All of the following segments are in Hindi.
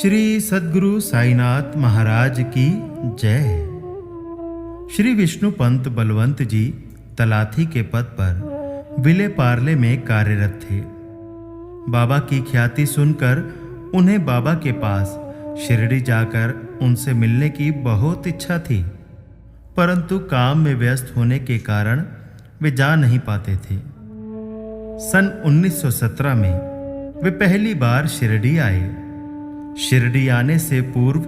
श्री सद्गुरु साईनाथ महाराज की जय। श्री विष्णु पंत बलवंत जी तलाथी के पद पर विले पार्ले में कार्यरत थे। बाबा की ख्याति सुनकर उन्हें बाबा के पास शिरडी जाकर उनसे मिलने की बहुत इच्छा थी, परंतु काम में व्यस्त होने के कारण वे जा नहीं पाते थे। सन 1917 में वे पहली बार शिरडी आए। शिरडी आने से पूर्व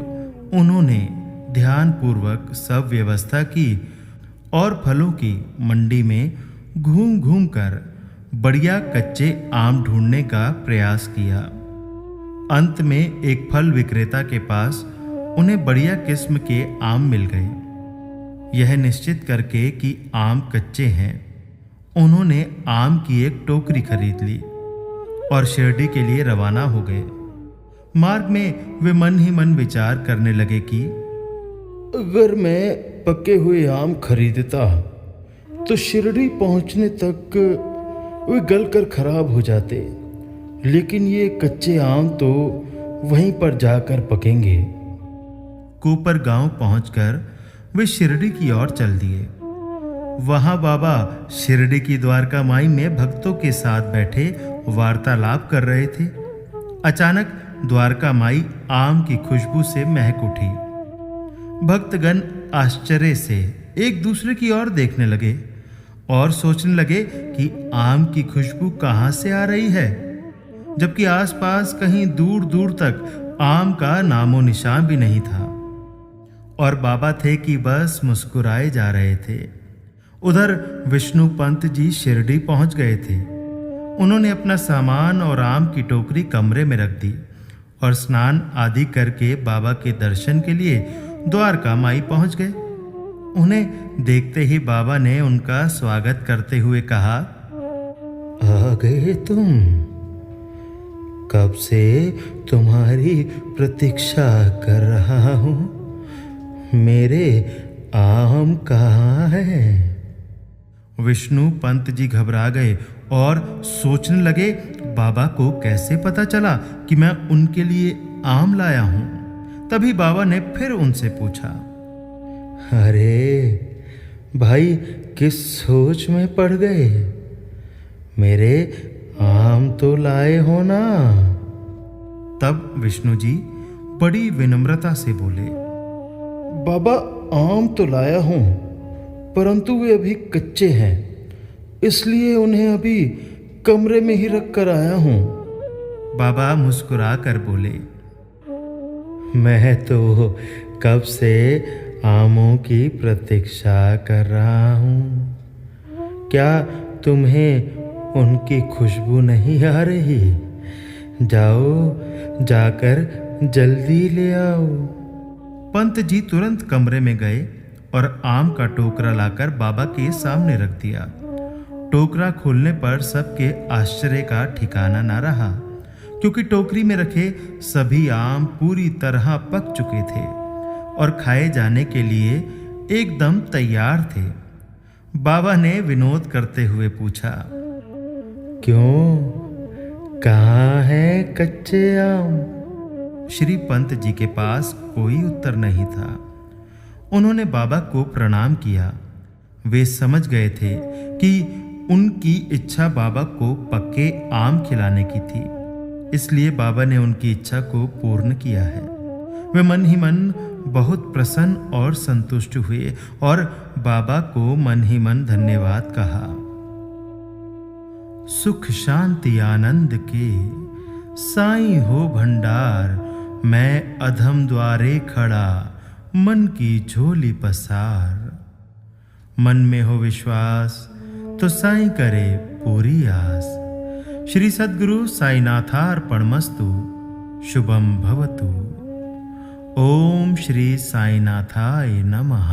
उन्होंने ध्यानपूर्वक सब व्यवस्था की और फलों की मंडी में घूम घूम कर बढ़िया कच्चे आम ढूंढने का प्रयास किया। अंत में एक फल विक्रेता के पास उन्हें बढ़िया किस्म के आम मिल गए। यह निश्चित करके कि आम कच्चे हैं, उन्होंने आम की एक टोकरी खरीद ली और शिरडी के लिए रवाना हो गए। मार्ग में वे मन ही मन विचार करने लगे कि अगर मैं पके हुए आम खरीदता तो शिरडी पहुंचने तक वे गलकर खराब हो जाते, लेकिन ये कच्चे आम तो वहीं पर जाकर पकेंगे। कोपर गांव पहुंचकर वे शिरडी की ओर चल दिए। वहां बाबा शिरडी की द्वारका माई में भक्तों के साथ बैठे वार्तालाप कर रहे थे। अचानक द्वारका माई आम की खुशबू से महक उठी। भक्तगण आश्चर्य से एक दूसरे की ओर देखने लगे और सोचने लगे कि आम की खुशबू कहां से आ रही है, जबकि आसपास कहीं दूर दूर तक आम का नामो निशान भी नहीं था। और बाबा थे कि बस मुस्कुराए जा रहे थे। उधर विष्णु पंत जी शिरडी पहुंच गए थे। उन्होंने अपना सामान और आम की टोकरी कमरे में रख दी और स्नान आदि करके बाबा के दर्शन के लिए द्वारका माई पहुंच गए। उन्हें देखते ही बाबा ने उनका स्वागत करते हुए कहा, आ गए तुम? कब से तुम्हारी प्रतीक्षा कर रहा हूं। मेरे आम कहाँ है? विष्णु पंत जी घबरा गए और सोचने लगे, बाबा को कैसे पता चला कि मैं उनके लिए आम लाया हूं। तभी बाबा ने फिर उनसे पूछा, अरे भाई, किस सोच में पड़ गए? मेरे आम तो लाए हो ना? तब विष्णु जी बड़ी विनम्रता से बोले, बाबा, आम तो लाया हूं, परंतु वे अभी कच्चे हैं, इसलिए उन्हें अभी कमरे में ही रख कर आया हूं। बाबा मुस्कुरा कर बोले, मैं तो कब से आमों की प्रतीक्षा कर रहा हूं। क्या तुम्हें उनकी खुशबू नहीं आ रही? जाओ, जाकर जल्दी ले आओ। पंत जी तुरंत कमरे में गए और आम का टोकरा लाकर बाबा के सामने रख दिया। टोकरा खोलने पर सबके आश्चर्य का ठिकाना न रहा, क्योंकि टोकरी में रखे सभी आम पूरी तरह पक चुके थे और खाए जाने के लिए एकदम तैयार थे। बाबा ने विनोद करते हुए पूछा, क्यों, कहाँ है कच्चे आम? श्री पंत जी के पास कोई उत्तर नहीं था। उन्होंने बाबा को प्रणाम किया। वे समझ गए थे कि उनकी इच्छा बाबा को पक्के आम खिलाने की थी, इसलिए बाबा ने उनकी इच्छा को पूर्ण किया है। वे मन ही मन बहुत प्रसन्न और संतुष्ट हुए और बाबा को मन ही मन धन्यवाद कहा। सुख शांति आनंद के साईं हो भंडार, मैं अधम द्वारे खड़ा, मन की झोली पसार। मन में हो विश्वास तो साईं करे पूरी आस। श्री सद्गुरु साईनाथार्पणमस्तु। शुभम भवतु। ओम श्री साईनाथाय नमः।